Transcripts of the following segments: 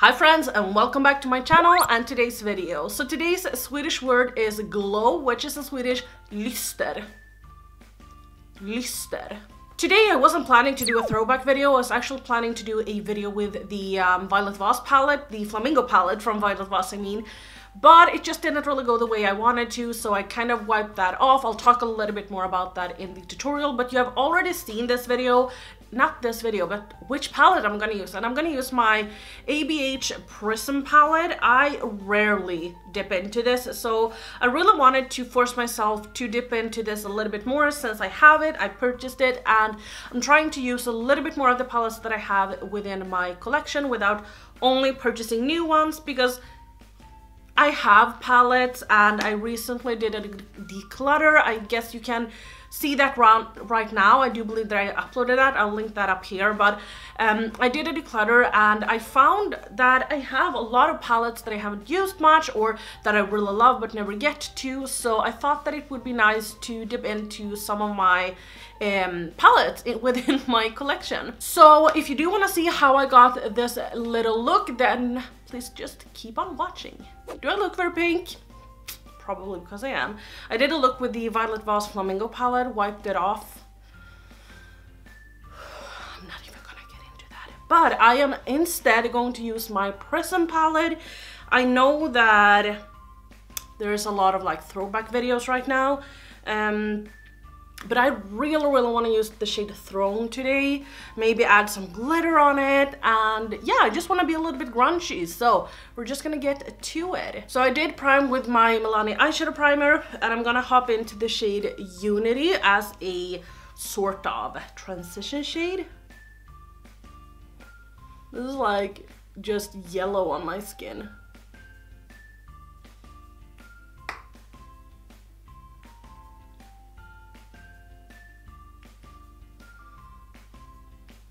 Hi friends, and welcome back to my channel and today's video. So today's Swedish word is glow, which is in Swedish lyster. Lyster. Today I wasn't planning to do a throwback video. I was actually planning to do a video with the Violet Vase palette, the Flamingo palette from Violet Vase, I mean. But it just didn't really go the way I wanted to, so I kind of wiped that off. I'll talk a little bit more about that in the tutorial, but you have already seen this video. Not this video, but which palette I'm gonna use. And I'm gonna use my ABH Prism palette. I rarely dip into this, so I really wanted to force myself to dip into this a little bit more since I have it, I purchased it, and I'm trying to use a little bit more of the palettes that I have within my collection without only purchasing new ones, because I have palettes and I recently did a declutter. I guess you can see that right now. I do believe that I uploaded that. I'll link that up here. But I did a declutter and I found that I have a lot of palettes that I haven't used much or that I really love but never get to. So I thought that it would be nice to dip into some of my palettes within my collection. So if you do want to see how I got this little look, then please just keep on watching. Do I look very pink? Probably because I am. I did a look with the Violet Vase Flamingo palette, wiped it off. I'm not even gonna get into that. But I am instead going to use my Prism palette. I know that there's a lot of like throwback videos right now. But I really want to use the shade Throne today. Maybe add some glitter on it. And yeah, I just want to be a little bit grungy. So we're just going to get to it. So I did prime with my Milani eyeshadow primer. And I'm going to hop into the shade Unity as a sort of transition shade. This is like just yellow on my skin.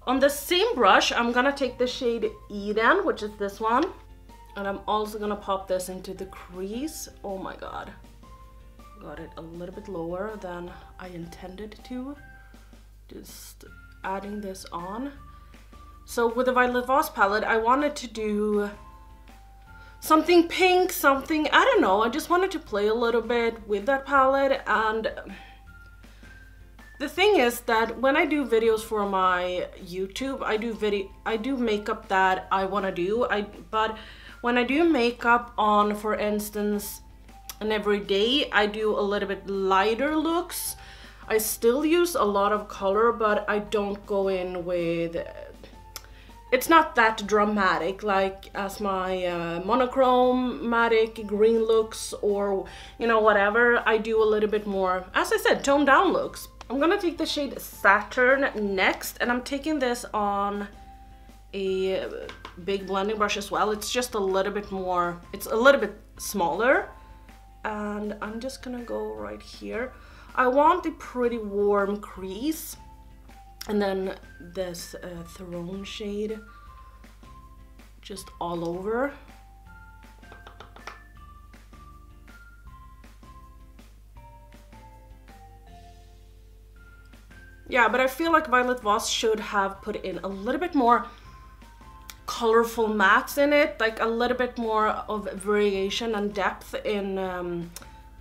On the same brush, I'm gonna take the shade Eden, which is this one. And I'm also gonna pop this into the crease. Oh my god. Got it a little bit lower than I intended to. Just adding this on. So with the Violet Vase palette, I wanted to do something pink, something, I don't know. I just wanted to play a little bit with that palette. And the thing is that when I do videos for my YouTube, I do makeup that I want to do. But when I do makeup on, for instance, an everyday, I do a little bit lighter looks. I still use a lot of color, but I don't go in with, it's not that dramatic like as my monochromatic green looks or, you know, whatever. I do a little bit more, as I said, toned down looks. I'm gonna take the shade Saturn next, and I'm taking this on a big blending brush as well. It's just a little bit more, it's a little bit smaller, and I'm just gonna go right here. I want a pretty warm crease, and then this Throne shade just all over. Yeah, but I feel like Violet Vase should have put in a little bit more colorful mattes in it, like a little bit more of variation and depth in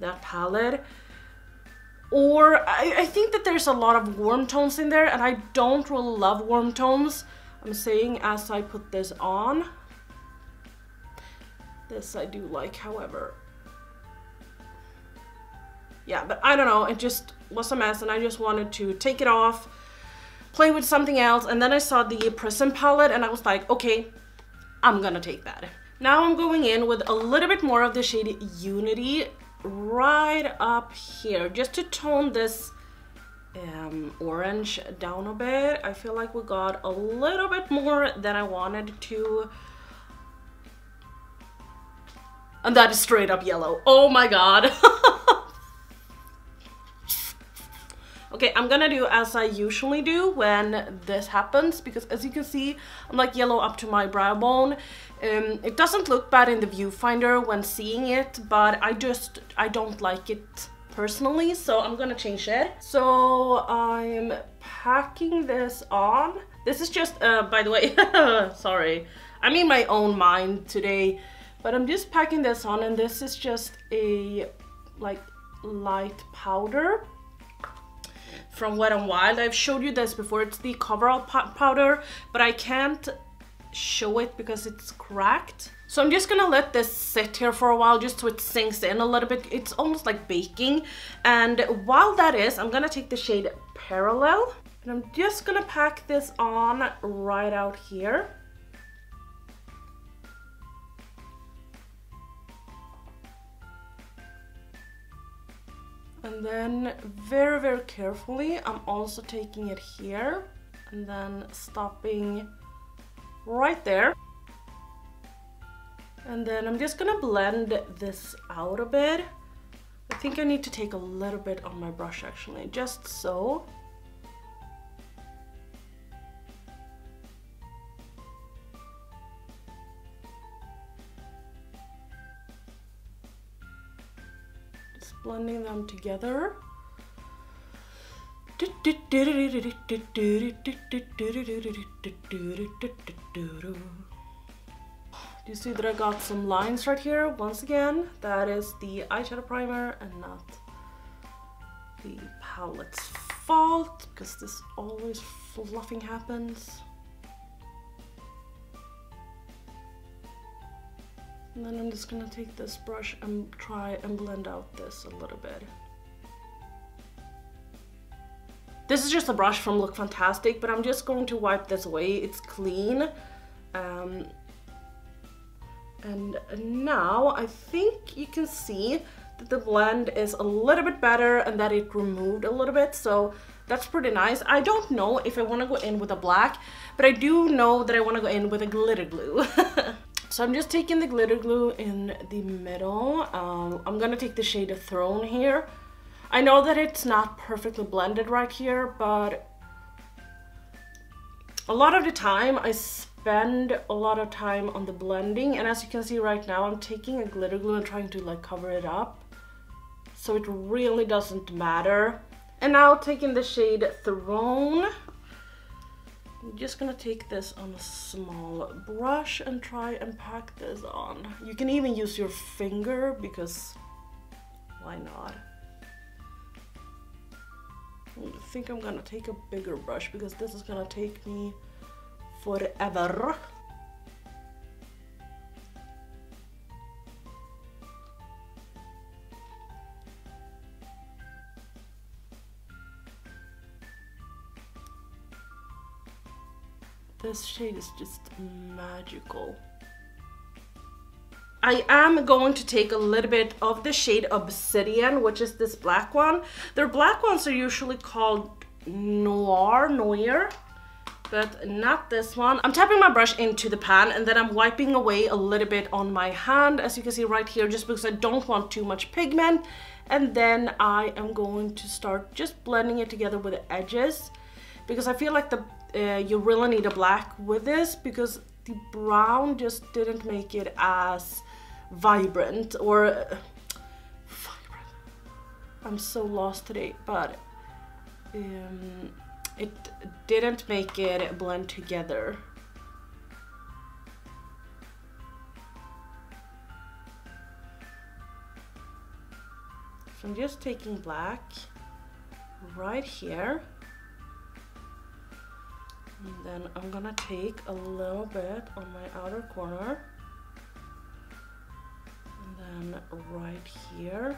that palette. Or I think that there's a lot of warm tones in there, and I don't really love warm tones. I'm saying as I put this on. This I do like, however. Yeah, but I don't know, it just was a mess and I just wanted to take it off, play with something else, and then I saw the Prism palette and I was like, okay, I'm gonna take that. Now I'm going in with a little bit more of the shade Unity right up here, just to tone this orange down a bit. I feel like we got a little bit more than I wanted to. And that is straight up yellow. Oh my god. Okay, I'm gonna do as I usually do when this happens, because as you can see, I'm like yellow up to my brow bone. It doesn't look bad in the viewfinder when seeing it, but I don't like it personally, so I'm gonna change it. So I'm packing this on. This is just, by the way, sorry, I'm in my own mind today, but I'm just packing this on, and this is just a like light powder from Wet n Wild. I've showed you this before. It's the coverall powder, but I can't show it because it's cracked. So I'm just gonna let this sit here for a while just so it sinks in a little bit. It's almost like baking. And while that is, I'm gonna take the shade Parallel, and I'm just gonna pack this on right out here. And then very, very carefully, I'm also taking it here and then stopping right there. And then I'm just gonna blend this out a bit. I think I need to take a little bit on my brush actually, just so. Just blending them together. Do you see that I got some lines right here? Once again, that is the eyeshadow primer and not the palette's fault, because this always fluffing happens. And then I'm just gonna take this brush and try and blend out this a little bit. This is just a brush from Look Fantastic, but I'm just going to wipe this away. It's clean. And now I think you can see that the blend is a little bit better and that it removed a little bit, so that's pretty nice. I don't know if I want to go in with a black, but I do know that I want to go in with a glitter glue. So I'm just taking the glitter glue in the middle. I'm gonna take the shade Throne here. I know that it's not perfectly blended right here, but a lot of the time I spend a lot of time on the blending, and as you can see right now, I'm taking a glitter glue and trying to like cover it up, so it really doesn't matter. And now taking the shade Throne, I'm just gonna take this on a small brush and try and pack this on. You can even use your finger because why not? I think I'm gonna take a bigger brush because this is gonna take me forever. This shade is just magical. I am going to take a little bit of the shade Obsidian, which is this black one. Their black ones are usually called Noir, but not this one. I'm tapping my brush into the pan and then I'm wiping away a little bit on my hand, as you can see right here, just because I don't want too much pigment. And then I am going to start just blending it together with the edges, because I feel like you really need a black with this, because the brown just didn't make it as vibrant or vibrant. I'm so lost today, but it didn't make it blend together. So I'm just taking black right here. And then I'm gonna take a little bit on my outer corner. And then right here.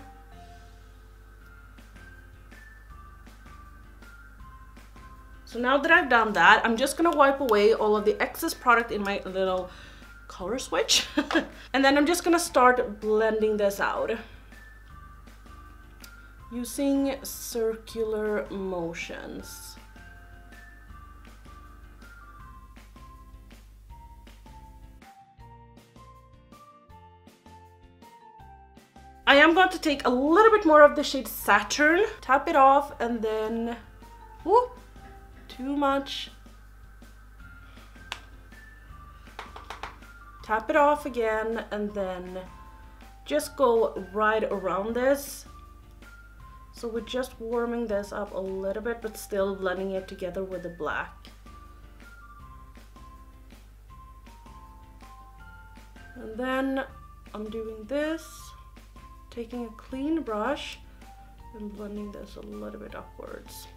So now that I've done that, I'm just gonna wipe away all of the excess product in my little color switch. And then I'm just gonna start blending this out using circular motions. I am going to take a little bit more of the shade Saturn, tap it off, and then, whoop, too much. Tap it off again, and then just go right around this. So we're just warming this up a little bit, but still blending it together with the black. And then I'm doing this, taking a clean brush and blending this a little bit upwards.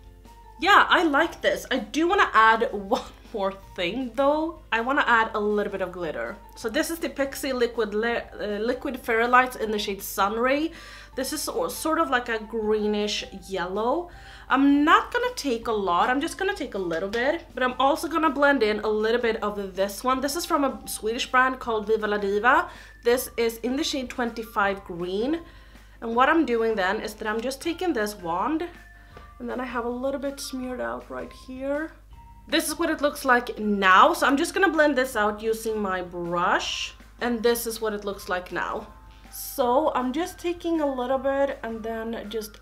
Yeah, I like this. I do want to add one more thing though. I want to add a little bit of glitter. So this is the Pixi Liquid Fairy Lights in the shade Sunray. This is sort of like a greenish yellow. I'm not gonna take a lot, I'm just gonna take a little bit, but I'm also gonna blend in a little bit of this one. This is from a Swedish brand called Viva la Diva. This is in the shade 25 Green. And what I'm doing then is that I'm just taking this wand and then I have a little bit smeared out right here. This is what it looks like now. So I'm just gonna blend this out using my brush. And this is what it looks like now. So I'm just taking a little bit and then just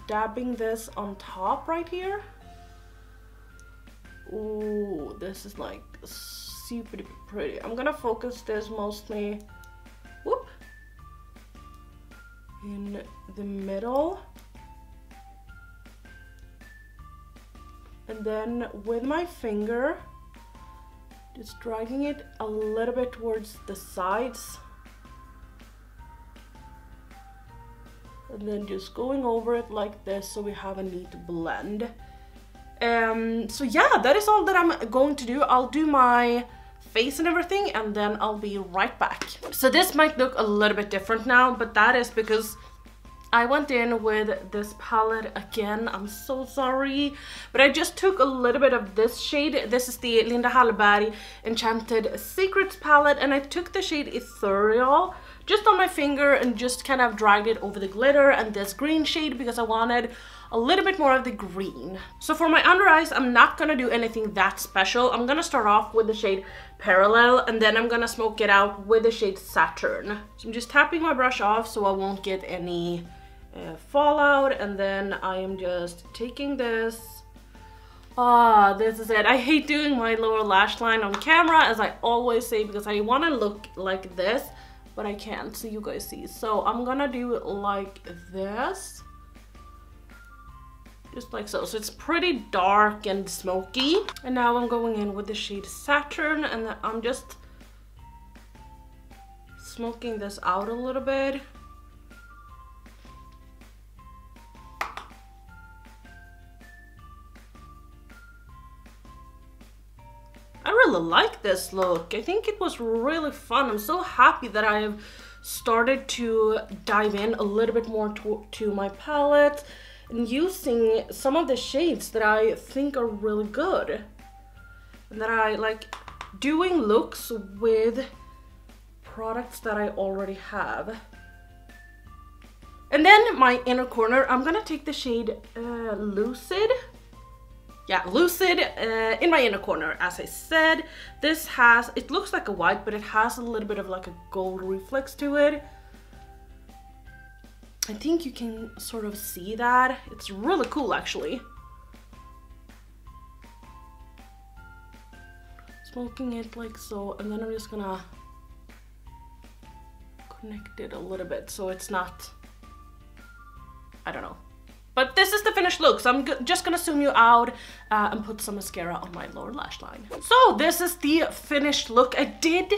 dabbing this on top right here. Ooh, this is like super pretty. I'm gonna focus this mostly, whoop, in the middle. And then with my finger, just dragging it a little bit towards the sides. And then just going over it like this so we have a neat blend. So yeah, that is all that I'm going to do. I'll do my face and everything and then I'll be right back. So this might look a little bit different now, but that is because I went in with this palette again. I'm so sorry, but I just took a little bit of this shade. This is the Linda Hallberg Enchanted Secrets palette, and I took the shade Ethereal just on my finger and just kind of dragged it over the glitter and this green shade because I wanted a little bit more of the green. So for my under eyes, I'm not gonna do anything that special. I'm gonna start off with the shade Parallel and then I'm gonna smoke it out with the shade Saturn. So I'm just tapping my brush off so I won't get any fallout, and then I am just taking this. This is it. I hate doing my lower lash line on camera, as I always say, because I want to look like this, but I can't, so you guys see. So I'm gonna do it like this. Just like so. So it's pretty dark and smoky. And now I'm going in with the shade Saturn, and I'm just smoking this out a little bit. I really like this look. I think it was really fun. I'm so happy that I have started to dive in a little bit more to my palette and using some of the shades that I think are really good. And that I like doing looks with products that I already have. And then my inner corner, I'm gonna take the shade Lucid. Yeah, Lucid in my inner corner, as I said. This has, it looks like a white, but it has a little bit of like a gold reflex to it. I think you can sort of see that. It's really cool, actually. Smoking it like so, and then I'm just gonna connect it a little bit so it's not, I don't know. But this is the finished look, so I'm just gonna zoom you out and put some mascara on my lower lash line. So this is the finished look. I did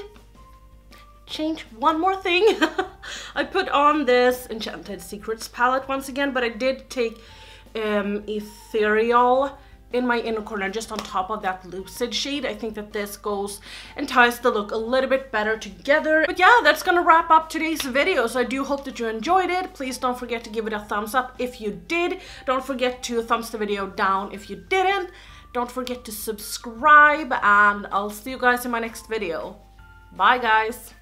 change one more thing. I put on this Enchanted Secrets palette once again, but I did take Ethereal in my inner corner just on top of that Lucid shade. I think that this goes and ties the look a little bit better together. But yeah, that's gonna wrap up today's video. So I do hope that you enjoyed it. Please don't forget to give it a thumbs up if you did. Don't forget to thumbs the video down if you didn't. Don't forget to subscribe, and I'll see you guys in my next video. Bye guys.